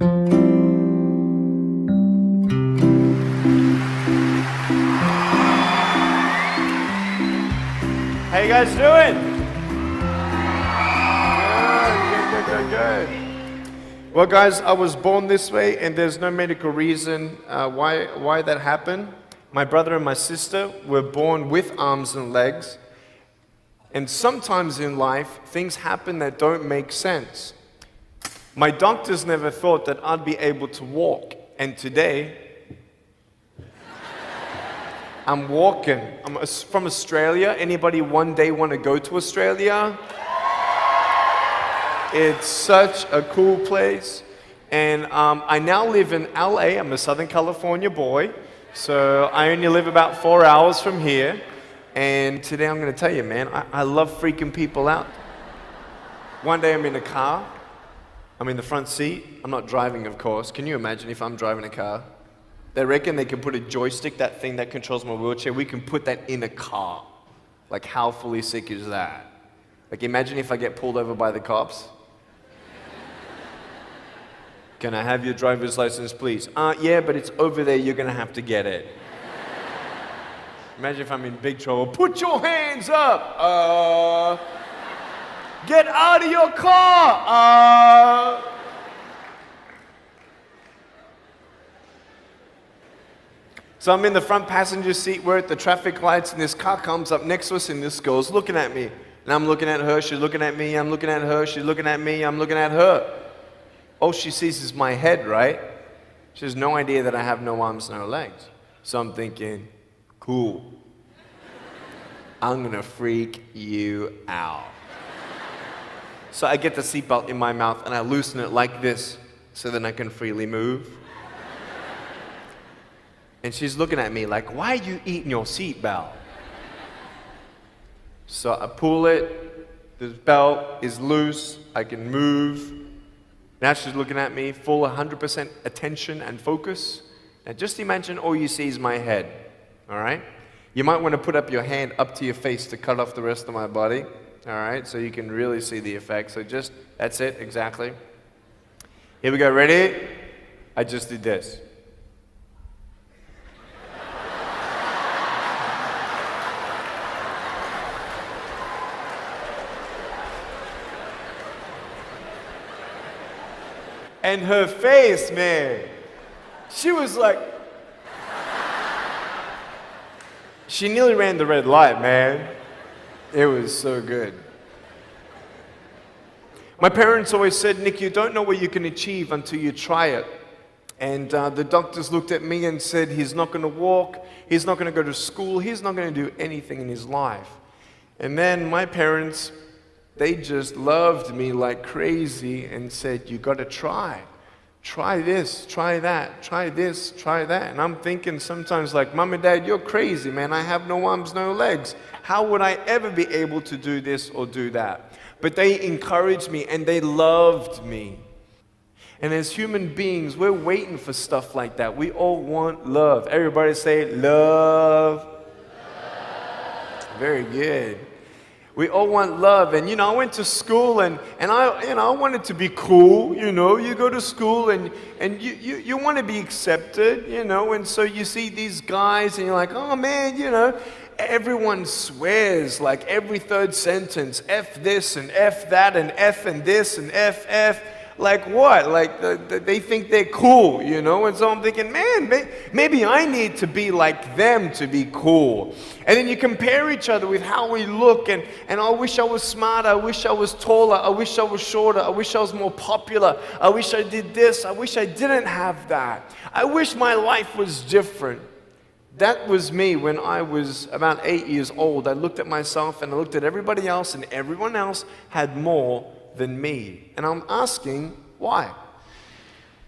How you guys doing? Good. Well, guys, I was born this way, and there's no medical reason why that happened. My brother and my sister were born with arms and legs, and sometimes in life, things happen that don't make sense. My doctors never thought that I'd be able to walk, and today, I'm walking. I'm from Australia. Anybody one day want to go to Australia? It's such a cool place. And I now live in LA. I'm a Southern California boy. So I only live about 4 hours from here. And today I'm going to tell you, man, I love freaking people out. One day I'm in a car. I'm in the front seat. I'm not driving, of course. Can you imagine if I'm driving a car? They reckon they can put a joystick, that thing that controls my wheelchair, we can put that in a car. Like, how fully sick is that? Like, imagine if I get pulled over by the cops. Can I have your driver's license, please? Yeah, but it's over there, you're gonna have to get it. Imagine if I'm in big trouble. Put your hands up! Get out of your car! So I'm in the front passenger seat, we're at the traffic lights, and this car comes up next to us, and this girl's looking at me. And I'm looking at her, she's looking at me, I'm looking at her, she's looking at me, I'm looking at her. All she sees is my head, right? She has no idea that I have no arms, no legs. So I'm thinking, cool. I'm gonna freak you out. So I get the seatbelt in my mouth, and I loosen it like this, so then I can freely move. And she's looking at me like, why are you eating your seatbelt? So I pull it, the belt is loose, I can move. Now she's looking at me, full 100% attention and focus. Now just imagine all you see is my head, all right? You might want to put up your hand up to your face to cut off the rest of my body, all right? So you can really see the effect. So just, that's it, exactly. Here we go, ready? I just did this. And her face, man, she was like, she nearly ran the red light, man. It was so good. My parents always said, Nick, you don't know what you can achieve until you try it. And the doctors looked at me and said, he's not going to walk, he's not going to go to school, he's not going to do anything in his life. And then my parents, they just loved me like crazy and said, you got to try. Try this, try that, try this, try that. And I'm thinking sometimes like, Mom and Dad, you're crazy, man. I have no arms, no legs. How would I ever be able to do this or do that? But they encouraged me and they loved me. And as human beings, we're waiting for stuff like that. We all want love. Everybody say, love. Very good. We all want love. And, I went to school and I wanted to be cool, You go to school and you want to be accepted, And so you see these guys and you're like, oh, man, Everyone swears like every third sentence, F this and F that and F and this and F. Like what? Like they think they're cool, And so I'm thinking, man, maybe I need to be like them to be cool. And then you compare each other with how we look, and I wish I was smarter, I wish I was taller, I wish I was shorter, I wish I was more popular, I wish I did this, I wish I didn't have that. I wish my life was different. That was me when I was about 8 years old. I looked at myself and I looked at everybody else, and everyone else had more than me. And I'm asking, why?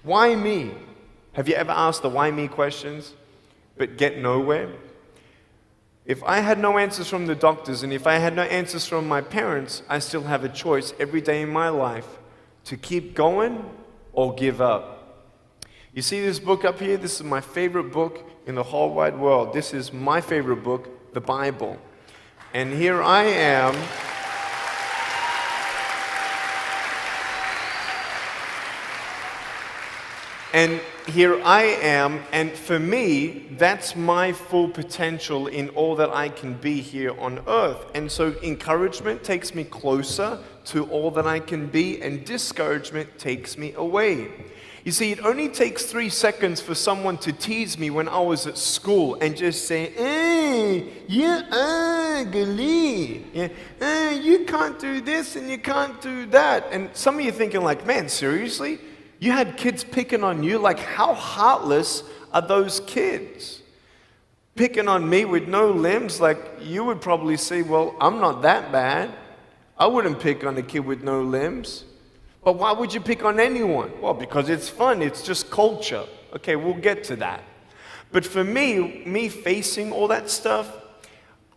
Why me? Have you ever asked the why me questions, but get nowhere? If I had no answers from the doctors, and if I had no answers from my parents, I still have a choice every day in my life to keep going or give up. You see this book up here? This is my favorite book in the whole wide world. This is my favorite book, the Bible. And here I am. And here I am, and for me, that's my full potential in all that I can be here on earth. And so encouragement takes me closer to all that I can be, and discouragement takes me away. You see, it only takes 3 seconds for someone to tease me when I was at school and just say, you're ugly. Yeah, you can't do this and you can't do that. And some of you thinking like, man, seriously? You had kids picking on you? Like, how heartless are those kids? Picking on me with no limbs, like, you would probably say, well, I'm not that bad. I wouldn't pick on a kid with no limbs. But why would you pick on anyone? Well, because it's fun. It's just culture. Okay, we'll get to that. But for me facing all that stuff,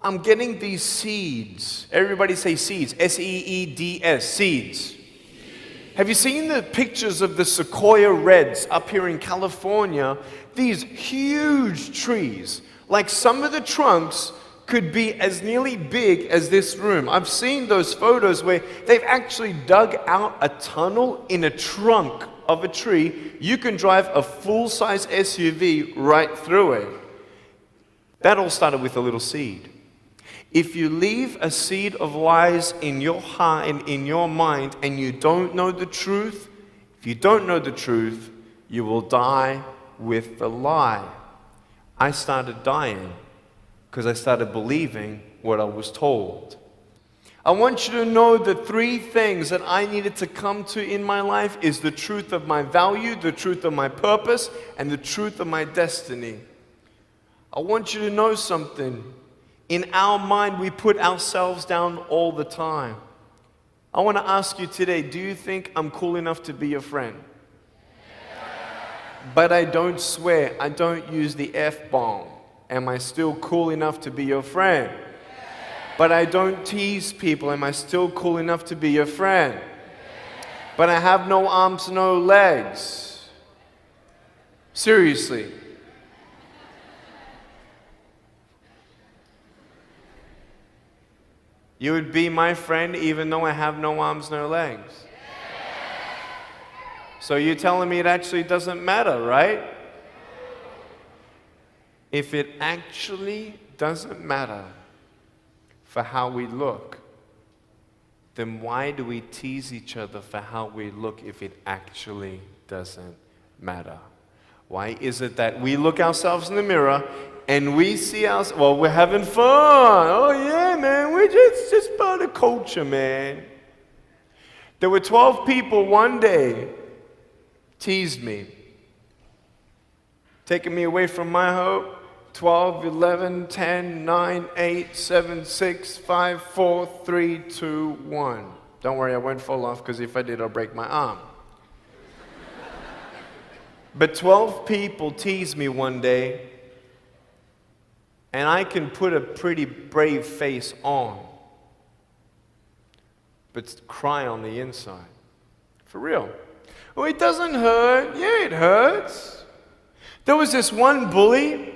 I'm getting these seeds. Everybody say seeds. S-E-E-D-S, seeds. Have you seen the pictures of the sequoia reds up here in California? These huge trees. Like some of the trunks could be as nearly big as this room. I've seen those photos where they've actually dug out a tunnel in a trunk of a tree. You can drive a full-size SUV right through it. That all started with a little seed. If you leave a seed of lies in your heart and in your mind and you don't know the truth, if you don't know the truth, you will die with the lie. I started dying because I started believing what I was told. I want you to know the 3 things that I needed to come to in my life is the truth of my value, the truth of my purpose, and the truth of my destiny. I want you to know something. In our mind, we put ourselves down all the time. I want to ask you today, do you think I'm cool enough to be your friend? But I don't swear, I don't use the F-bomb. Am I still cool enough to be your friend? But I don't tease people. Am I still cool enough to be your friend? But I have no arms, no legs. Seriously. You would be my friend even though I have no arms, no legs. So you're telling me it actually doesn't matter, right? If it actually doesn't matter for how we look, then why do we tease each other for how we look if it actually doesn't matter? Why is it that we look ourselves in the mirror and we see ourselves, well, we're having fun. Oh yeah, man, we're just part of culture, man. There were 12 people one day teased me, taking me away from my hope. 12, 11, 10, 9, 8, 7, 6, 5, 4, 3, 2, 1. Don't worry, I won't fall off because if I did, I'll break my arm. But 12 people teased me one day, and I can put a pretty brave face on, but cry on the inside. For real. Oh, it doesn't hurt. Yeah, it hurts. There was this one bully.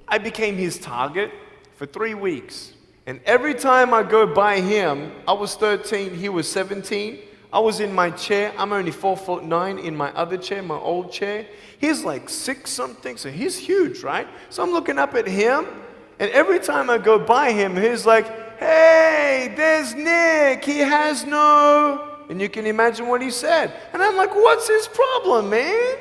I became his target for 3 weeks. And every time I go by him, I was 13, he was 17. I was in my chair. I'm only 4'9" in my other chair, my old chair. He's like 6 something, so he's huge, right? So I'm looking up at him, and every time I go by him, he's like, hey, there's Nick. He has no... And you can imagine what he said. And I'm like, what's his problem, man?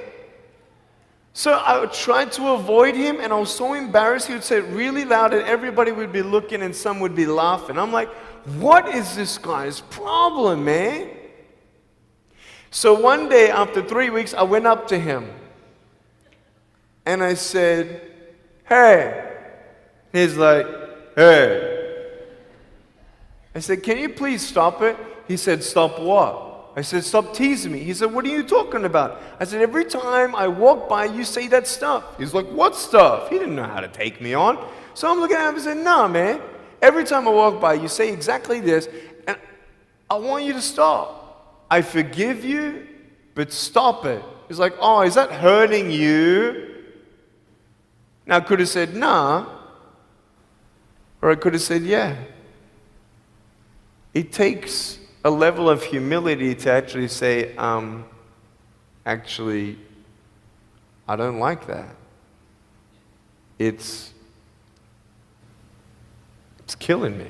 So I tried to avoid him, and I was so embarrassed. He would say it really loud, and everybody would be looking, and some would be laughing. I'm like, what is this guy's problem, man? So one day, after 3 weeks, I went up to him, and I said, hey. He's like, hey. I said, can you please stop it? He said, stop what? I said, stop teasing me. He said, what are you talking about? I said, every time I walk by, you say that stuff. He's like, what stuff? He didn't know how to take me on. So I'm looking at him and said, nah, man. Every time I walk by, you say exactly this, and I want you to stop. I forgive you, but stop it. He's like, oh, is that hurting you? Now, I could have said, nah. Or I could have said, yeah. It takes a level of humility to actually say, actually, I don't like that. It's killing me.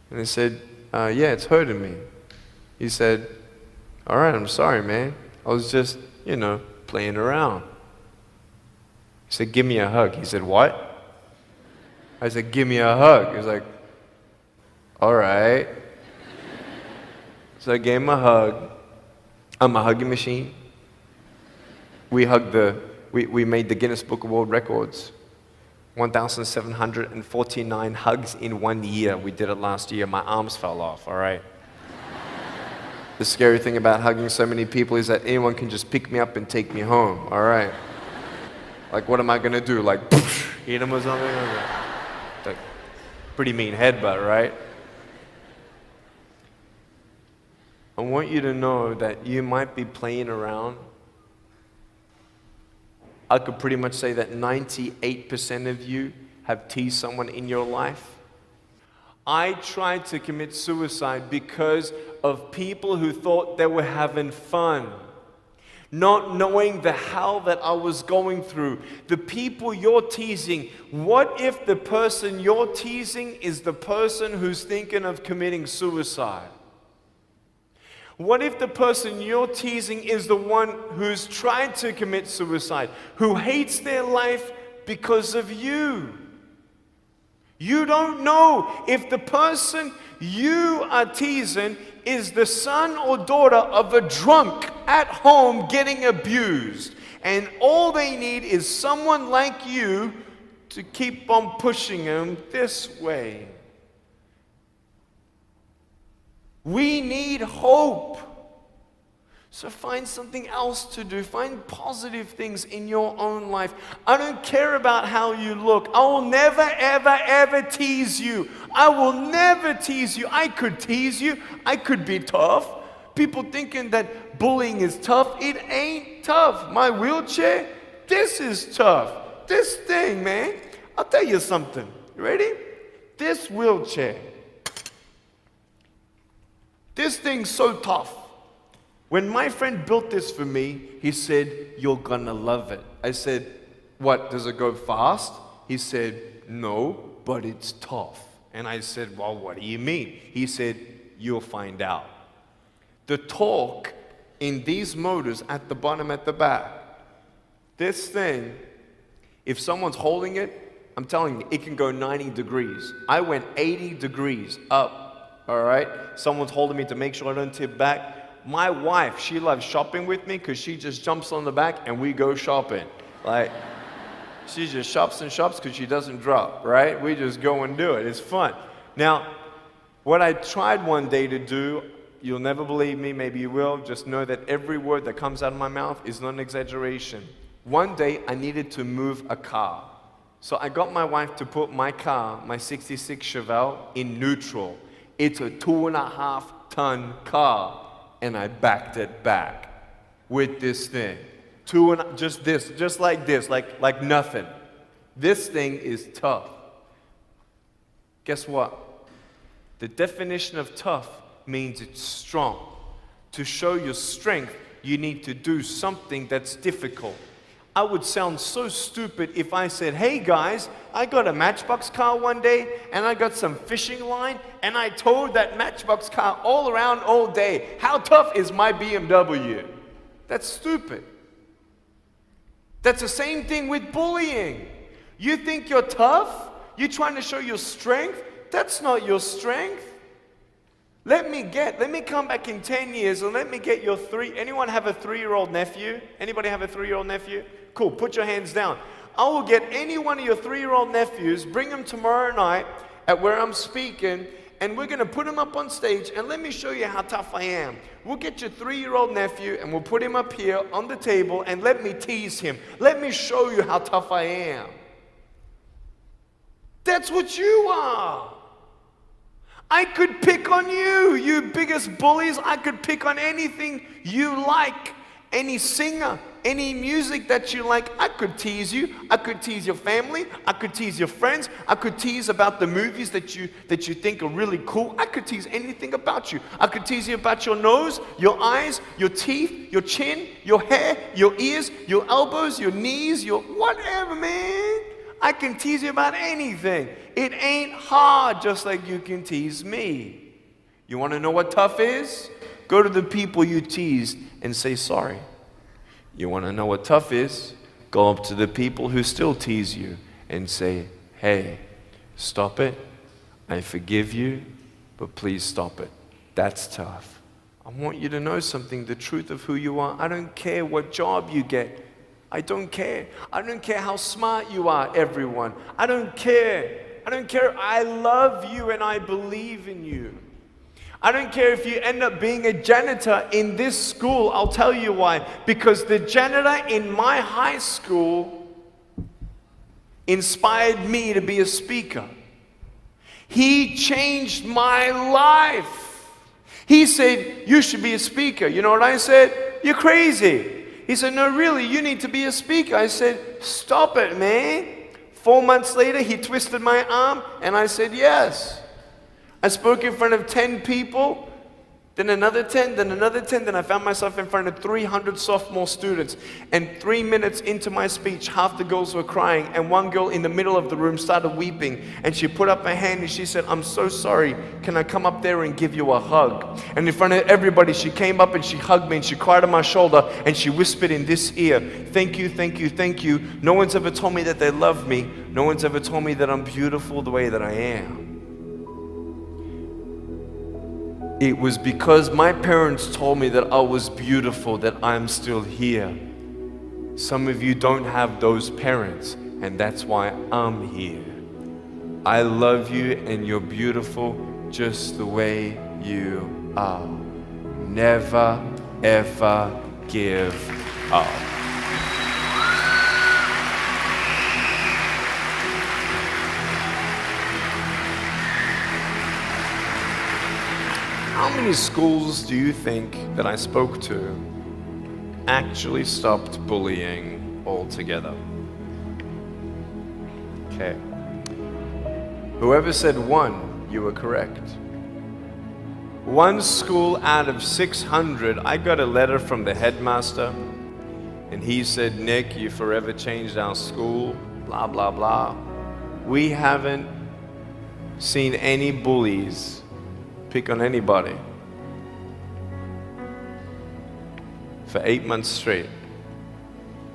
And I said, yeah, it's hurting me. He said, all right, I'm sorry, man. I was just, playing around. He said, give me a hug. He said, what? I said, give me a hug. He was like, all right. So I gave him a hug. I'm a hugging machine. We made the Guinness Book of World Records. 1,749 hugs in 1 year. We did it last year. My arms fell off, all right? The scary thing about hugging so many people is that anyone can just pick me up and take me home, all right? Like, what am I gonna do? Like, hit them or something? Like, pretty mean headbutt, right? I want you to know that you might be playing around. I could pretty much say that 98% of you have teased someone in your life. I tried to commit suicide because of people who thought they were having fun, not knowing the hell that I was going through. The people you're teasing, what if the person you're teasing is the person who's thinking of committing suicide? What if the person you're teasing is the one who's tried to commit suicide, who hates their life because of you? You don't know if the person you are teasing is the son or daughter of a drunk at home getting abused. And all they need is someone like you to keep on pushing them this way. We need hope. So find something else to do. Find positive things in your own life. I don't care about how you look. I will never, ever, ever tease you. I will never tease you. I could tease you. I could be tough. People thinking that bullying is tough. It ain't tough. My wheelchair, this is tough. This thing, man. I'll tell you something. You ready? This wheelchair. This thing's so tough. When my friend built this for me, he said, you're gonna love it. I said, what, does it go fast? He said, no, but it's tough. And I said, well, what do you mean? He said, you'll find out. The torque in these motors at the bottom, at the back, this thing, if someone's holding it, I'm telling you, it can go 90 degrees. I went 80 degrees up, all right? Someone's holding me to make sure I don't tip back. My wife, she loves shopping with me because she just jumps on the back and we go shopping. Like, she just shops and shops because she doesn't drop, right? We just go and do it. It's fun. Now, what I tried one day to do, you'll never believe me, maybe you will, just know that every word that comes out of my mouth is not an exaggeration. One day, I needed to move a car. So I got my wife to put my car, my 66 Chevelle, in neutral. It's a 2.5-ton car. And I backed it back with this thing. Just like this, like nothing. This thing is tough. Guess what? The definition of tough means it's strong. To show your strength, you need to do something that's difficult. I would sound so stupid if I said, hey guys, I got a Matchbox car one day and I got some fishing line and I towed that Matchbox car all around all day. How tough is my BMW? That's stupid. That's the same thing with bullying. You think you're tough? You're trying to show your strength? That's not your strength. Let me come back in 10 years and let me get your anyone have a 3-year-old nephew? Anybody have a 3-year-old nephew? Cool, put your hands down. I will get any one of your 3-year-old nephews, bring them tomorrow night at where I'm speaking, and we're gonna put him up on stage and let me show you how tough I am. We'll get your 3-year-old nephew and we'll put him up here on the table and let me tease him. Let me show you how tough I am. That's what you are. I could pick on you, you biggest bullies. I could pick on anything you like. Any singer, any music that you like, I could tease you. I could tease your family. I could tease your friends. I could tease about the movies that you think are really cool. I could tease anything about you. I could tease you about your nose, your eyes, your teeth, your chin, your hair, your ears, your elbows, your knees, your whatever, man. I can tease you about anything. It ain't hard, just like you can tease me. You want to know what tough is? Go to the people you teased and say sorry. You want to know what tough is? Go up to the people who still tease you and say, hey, stop it. I forgive you, but please stop it. That's tough. I want you to know something, the truth of who you are. I don't care what job you get. I don't care. I don't care how smart you are, everyone. I don't care. I don't care. I love you and I believe in you. I don't care if you end up being a janitor in this school. I'll tell you why. Because the janitor in my high school inspired me to be a speaker. He changed my life. He said, you should be a speaker. You know what I said? You're crazy. He said, no, really, you need to be a speaker. I said, stop it, man. 4 months later, he twisted my arm, and I said, yes. I spoke in front of 10 people, then another 10, then another 10, then I found myself in front of 300 sophomore students. And 3 minutes into my speech, half the girls were crying, and one girl in the middle of the room started weeping, and she put up her hand and she said, I'm so sorry, can I come up there and give you a hug? And in front of everybody, she came up and she hugged me and she cried on my shoulder and she whispered in this ear, thank you, thank you, thank you. No one's ever told me that they love me. No one's ever told me that I'm beautiful the way that I am. It was because my parents told me that I was beautiful that I'm still here. Some of you don't have those parents, and that's why I'm here. I love you, and you're beautiful just the way you are. Never, ever give up. How many schools do you think that I spoke to actually stopped bullying altogether? Okay. Whoever said one, you were correct. One school out of 600, I got a letter from the headmaster, and he said, Nick, you forever changed our school, blah, blah, blah. We haven't seen any bullies pick on anybody for 8 months straight.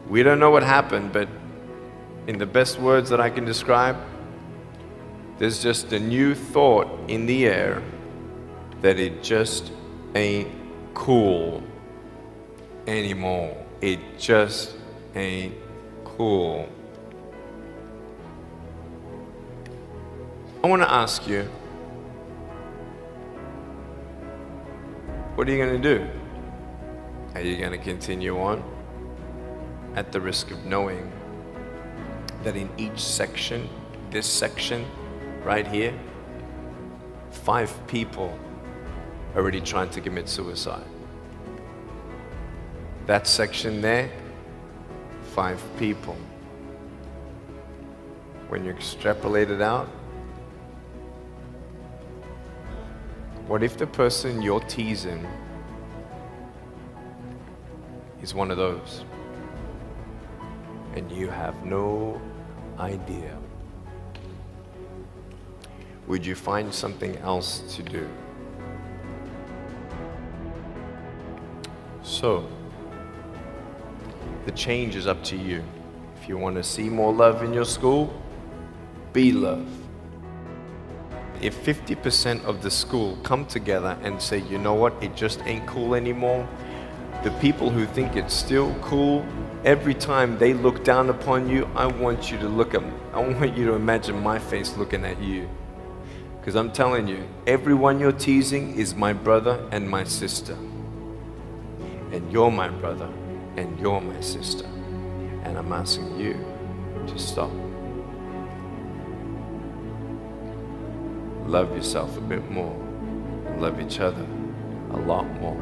We don't know what happened, but in the best words that I can describe, there's just a new thought in the air that it just ain't cool anymore. It just ain't cool. I want to ask you, what are you going to do? Are you going to continue on at the risk of knowing that in each section, this section right here, 5 people are already trying to commit suicide? That section there, 5 people. When you extrapolate it out, what if the person you're teasing is one of those, and you have no idea? Would you find something else to do? So, the change is up to you. If you want to see more love in your school, be love. If 50% of the school come together and say, you know what, it just ain't cool anymore, the people who think it's still cool, every time they look down upon you, I want you to imagine my face looking at you. Because I'm telling you, everyone you're teasing is my brother and my sister. And you're my brother and you're my sister. And I'm asking you to stop. Love yourself a bit more. Love each other a lot more.